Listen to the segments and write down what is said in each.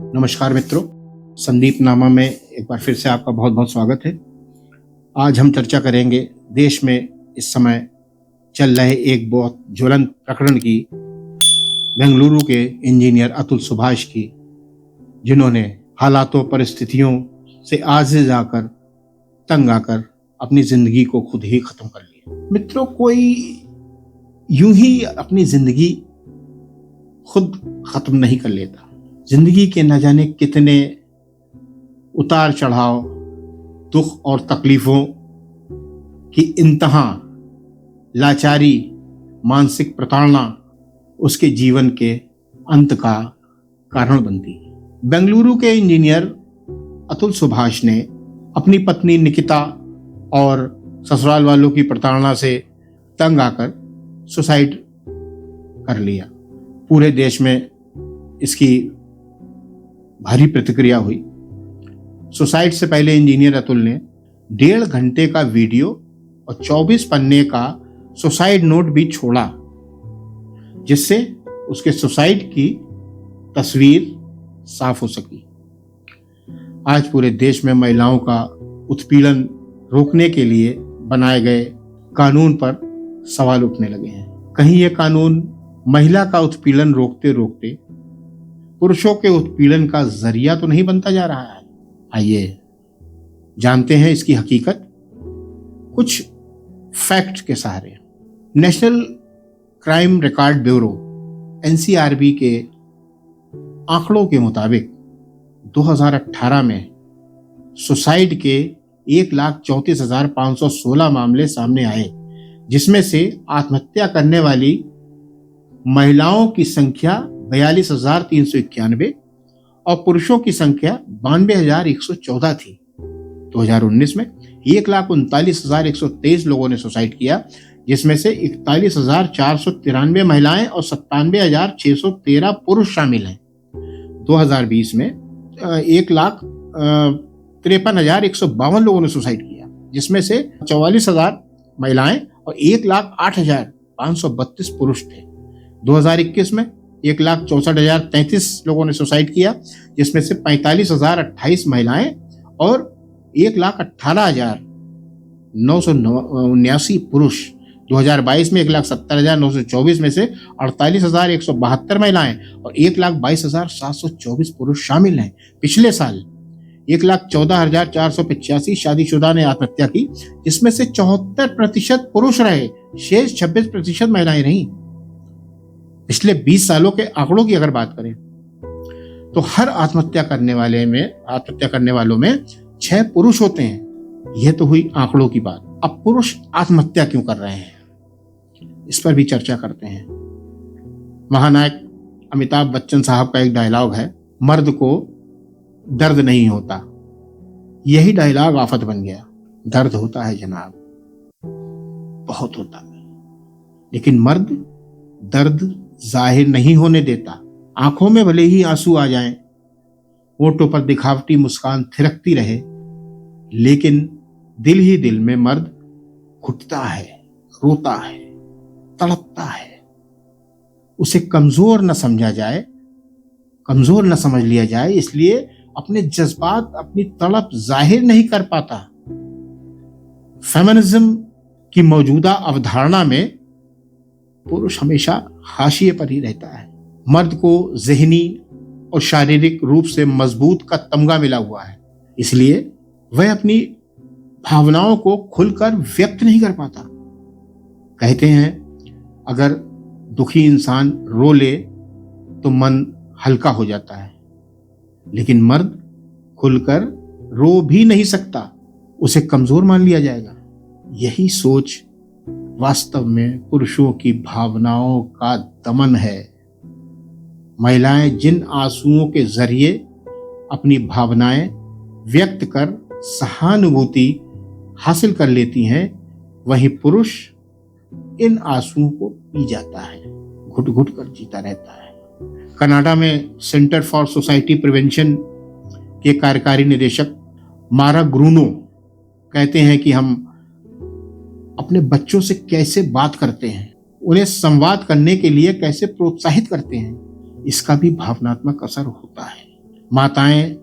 नमस्कार मित्रों, संदीप नामा में एक बार फिर से आपका बहुत बहुत स्वागत है। आज हम चर्चा करेंगे देश में इस समय चल रहे एक बहुत ज्वलंत प्रकरण की, बेंगलुरु के इंजीनियर अतुल सुभाष की, जिन्होंने हालातों परिस्थितियों से आजिज़ जाकर तंग आकर अपनी जिंदगी को खुद ही खत्म कर लिया। मित्रों, कोई यूं ही अपनी जिंदगी खुद खत्म नहीं कर लेता। जिंदगी के न जाने कितने उतार चढ़ाव, दुख और तकलीफों की इंतहा, लाचारी, मानसिक प्रताड़ना उसके जीवन के अंत का कारण बनती है। बेंगलुरु के इंजीनियर अतुल सुभाष ने अपनी पत्नी निकिता और ससुराल वालों की प्रताड़ना से तंग आकर सुसाइड कर लिया। पूरे देश में इसकी भारी प्रतिक्रिया हुई। सुसाइड से पहले इंजीनियर अतुल ने 1.5 घंटे का वीडियो और 24 पन्ने का सुसाइड नोट भी छोड़ा, जिससे उसके सुसाइड की तस्वीर साफ हो सकी। आज पूरे देश में महिलाओं का उत्पीड़न रोकने के लिए बनाए गए कानून पर सवाल उठने लगे हैं। कहीं यह कानून महिला का उत्पीड़न रोकते रोकते पुरुषों के उत्पीड़न का जरिया तो नहीं बनता जा रहा है? आइए जानते हैं इसकी हकीकत कुछ फैक्ट के सहारे। National crime record bureau NCRB के आंकड़ों के मुताबिक 2018 में सुसाइड के 1,34,516 मामले सामने आए, जिसमें से आत्महत्या करने वाली महिलाओं की संख्या 42,391 और पुरुषों की संख्या 92,114 थी। 2019 में 1,39,123 लोगों ने सुसाइड किया, जिसमें से 41,493 महिलाएं और 97,613 पुरुष शामिल हैं। 2020 में 1,53,152 लोगों ने सुसाइड किया, जिसमें से 44,000 महिलाएं और 1,08,532 पुरुष थे। 2021 में 1,64,033 लोगों ने सुसाइड किया, जिसमें से 45,028 महिलाएं और 1,18,979 पुरुष। 2022 में 1,70,924 में से 48,172 महिलाएं और 1,22,724 पुरुष शामिल हैं। पिछले साल 1,14,485 शादीशुदा ने आत्महत्या की, जिसमें से 74% पुरुष रहे, शेष 26% महिलाएं रहीं। पिछले 20 सालों के आंकड़ों की अगर बात करें तो हर आत्महत्या करने वालों में 6 पुरुष होते हैं। यह तो हुई आंकड़ों की बात। अब पुरुष आत्महत्या क्यों कर रहे हैं, इस पर भी चर्चा करते हैं। महानायक अमिताभ बच्चन साहब का एक डायलॉग है, मर्द को दर्द नहीं होता। यही डायलॉग आफत बन गया। दर्द होता है जनाब, बहुत होता है, लेकिन मर्द दर्द जाहिर नहीं होने देता। आंखों में भले ही आंसू आ जाएं, होठों पर दिखावटी मुस्कान थिरकती रहे, लेकिन दिल ही दिल में मर्द घुटता है, रोता है, तड़पता है। उसे कमजोर न समझा जाए, कमजोर न समझ लिया जाए, इसलिए अपने जज्बात, अपनी तड़प जाहिर नहीं कर पाता। फेमिनिज्म की मौजूदा अवधारणा में पुरुष हमेशा हाशिए पर ही रहता है। मर्द को ज़हनी और शारीरिक रूप से मजबूत का तमगा मिला हुआ है, इसलिए वह अपनी भावनाओं को खुलकर व्यक्त नहीं कर पाता। कहते हैं अगर दुखी इंसान रो ले तो मन हल्का हो जाता है, लेकिन मर्द खुलकर रो भी नहीं सकता, उसे कमजोर मान लिया जाएगा। यही सोच वास्तव में पुरुषों की भावनाओं का दमन है। महिलाएं जिन आंसुओं के जरिए अपनी भावनाएं व्यक्त कर सहानुभूति हासिल कर लेती हैं, वहीं पुरुष इन आंसुओं को पी जाता है, घुट घुट कर जीता रहता है। कनाडा में सेंटर फॉर सोसाइटी प्रिवेंशन के कार्यकारी निदेशक मारा ग्रूनो कहते हैं कि हम अपने बच्चों से कैसे बात करते हैं, उन्हें संवाद करने के लिए कैसे प्रोत्साहित करते हैं, इसका भी भावनात्मक असर होता है। माताएं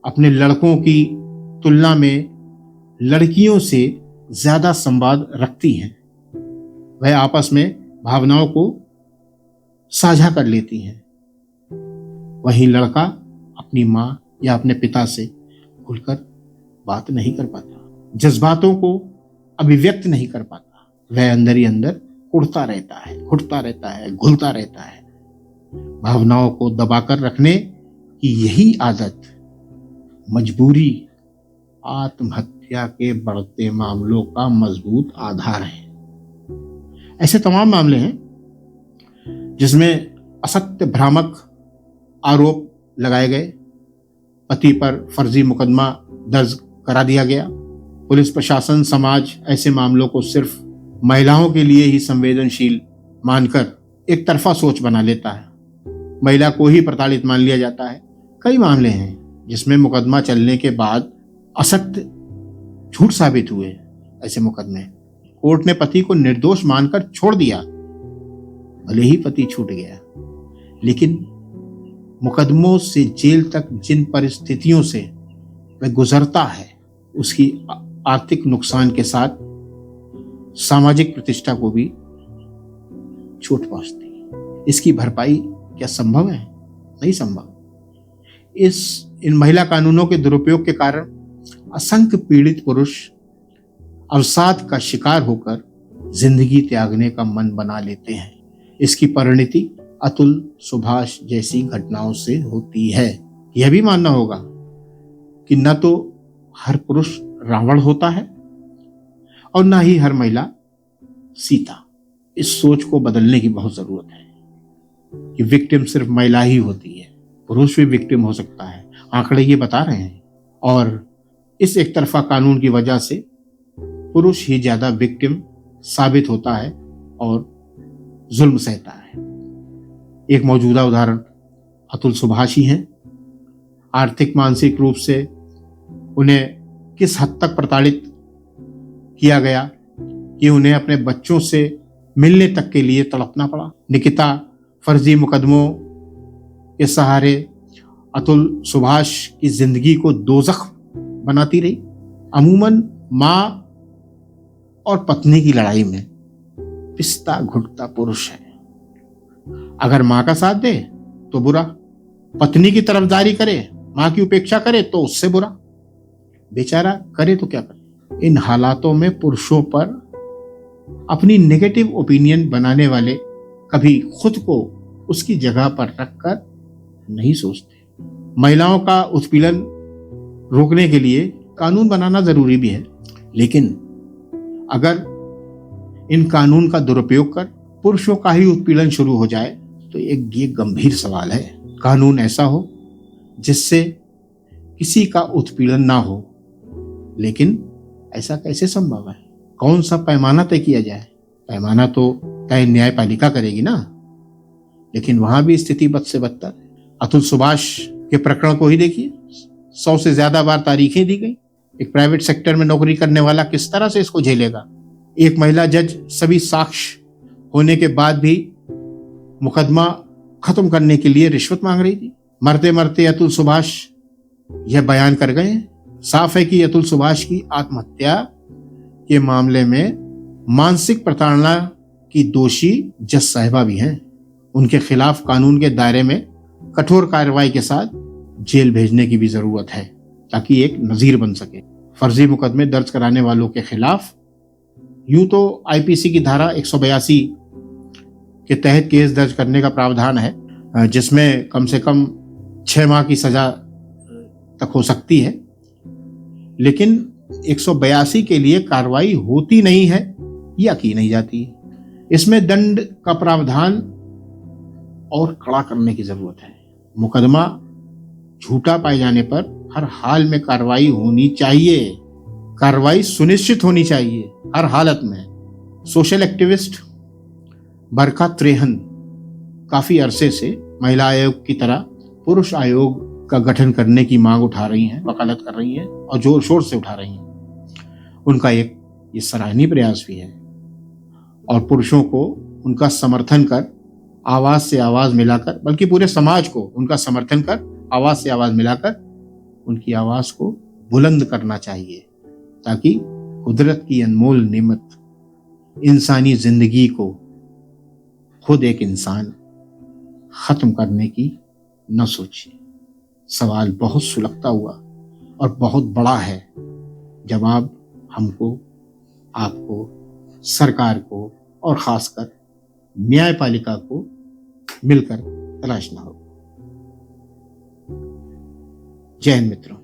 अपने लड़कों की तुलना में लड़कियों से ज्यादा संवाद रखती हैं। वह आपस में भावनाओं को साझा कर लेती हैं। वहीं लड़का अपनी माँ या अपने पिता से खुलकर बात नहीं कर पाता, जज्बातों को अभिव्यक्त नहीं कर पाता। वह अंदर ही अंदर उड़ता रहता है, घुटता रहता है, घुलता रहता है। भावनाओं को दबाकर रखने की यही आदत मजबूरी आत्महत्या के बढ़ते मामलों का मजबूत आधार है। ऐसे तमाम मामले हैं जिसमें असत्य भ्रामक आरोप लगाए गए, पति पर फर्जी मुकदमा दर्ज करा दिया गया। पुलिस प्रशासन, समाज ऐसे मामलों को सिर्फ महिलाओं के लिए ही संवेदनशील मानकर एक तरफा सोच बना लेता है। महिला को ही प्रताड़ित मान लिया जाता है। कई मामले हैं जिसमें मुकदमा चलने के बाद असत्य झूठ साबित हुए। ऐसे मुकदमे कोर्ट ने पति को निर्दोष मानकर छोड़ दिया। भले ही पति छूट गया, लेकिन मुकदमों से जेल तक जिन परिस्थितियों से वह गुजरता है, उसकी आर्थिक नुकसान के साथ सामाजिक प्रतिष्ठा को भी चोट पहुंचती है। इसकी भरपाई क्या संभव है? नहीं संभव। इन महिला कानूनों के दुरुपयोग के कारण असंख्य पीड़ित पुरुष अवसाद का शिकार होकर जिंदगी त्यागने का मन बना लेते हैं। इसकी परिणति अतुल सुभाष जैसी घटनाओं से होती है। यह भी मानना होगा कि न तो हर पुरुष रावण होता है और न ही हर महिला सीता। इस सोच को बदलने की बहुत जरूरत है कि विक्टिम सिर्फ महिला ही होती है, पुरुष भी विक्टिम हो सकता है। आंकड़े ये बता रहे हैं। और इस एक तरफा कानून की वजह से पुरुष ही ज्यादा विक्टिम साबित होता है और जुल्म सहता है। एक मौजूदा उदाहरण अतुल सुभाष ही हैं। आर्थिक मानसिक रूप से उन्हें किस हद तक प्रताड़ित किया गया कि उन्हें अपने बच्चों से मिलने तक के लिए तड़पना पड़ा। निकिता फर्जी मुकदमों के सहारे अतुल सुभाष की जिंदगी को दोजख बनाती रही। अमूमन माँ और पत्नी की लड़ाई में पिसता घुटता पुरुष है। अगर माँ का साथ दे तो बुरा, पत्नी की तरफदारी करे, माँ की उपेक्षा करे तो उससे बुरा। बेचारा करे तो क्या करे। इन हालातों में पुरुषों पर अपनी नेगेटिव ओपिनियन बनाने वाले कभी खुद को उसकी जगह पर रखकर नहीं सोचते। महिलाओं का उत्पीड़न रोकने के लिए कानून बनाना जरूरी भी है, लेकिन अगर इन कानून का दुरुपयोग कर पुरुषों का ही उत्पीड़न शुरू हो जाए तो ये गंभीर सवाल है। कानून ऐसा हो जिससे किसी का उत्पीड़न ना हो, लेकिन ऐसा कैसे संभव है? कौन सा पैमाना तय किया जाए? पैमाना तो तय न्यायपालिका करेगी ना, लेकिन वहां भी स्थिति बद से बदतर। अतुल सुभाष के प्रकरण को ही देखिए, 100 से ज्यादा बार तारीखें दी गई। एक प्राइवेट सेक्टर में नौकरी करने वाला किस तरह से इसको झेलेगा? एक महिला जज सभी साक्ष्य होने के बाद भी मुकदमा खत्म करने के लिए रिश्वत मांग रही थी। मरते मरते अतुल सुभाष यह बयान कर गए। साफ है कि अतुल सुभाष की आत्महत्या के मामले में मानसिक प्रताड़ना की दोषी जज साहिबा भी हैं। उनके खिलाफ कानून के दायरे में कठोर कार्रवाई के साथ जेल भेजने की भी जरूरत है, ताकि एक नजीर बन सके। फर्जी मुकदमे दर्ज कराने वालों के खिलाफ यूं तो आईपीसी की धारा 182 के तहत केस दर्ज करने का प्रावधान है, जिसमें कम से कम 6 माह की सजा तक हो सकती है, लेकिन 182 के लिए कार्रवाई होती नहीं है या की नहीं जाती है। इसमें दंड का प्रावधान और कड़ा करने की जरूरत है। मुकदमा झूठा पाए जाने पर हर हाल में कार्रवाई होनी चाहिए। कार्रवाई सुनिश्चित होनी चाहिए हर हालत में। सोशल एक्टिविस्ट बरखा त्रेहन काफी अरसे से महिला आयोग की तरह पुरुष आयोग का गठन करने की मांग उठा रही हैं, वकालत कर रही हैं और जोर शोर से उठा रही हैं। उनका एक ये सराहनीय प्रयास भी है और पुरुषों को उनका समर्थन कर, आवाज से आवाज मिलाकर, बल्कि पूरे समाज को उनका समर्थन कर आवाज से आवाज मिलाकर उनकी आवाज को बुलंद करना चाहिए, ताकि कुदरत की अनमोल नेमत इंसानी जिंदगी को खुद एक इंसान खत्म करने की न सोचे। सवाल बहुत सुलगता हुआ और बहुत बड़ा है। जवाब हमको, आपको, सरकार को और खासकर न्यायपालिका को मिलकर तलाशना होगा। जय हिंद मित्रों।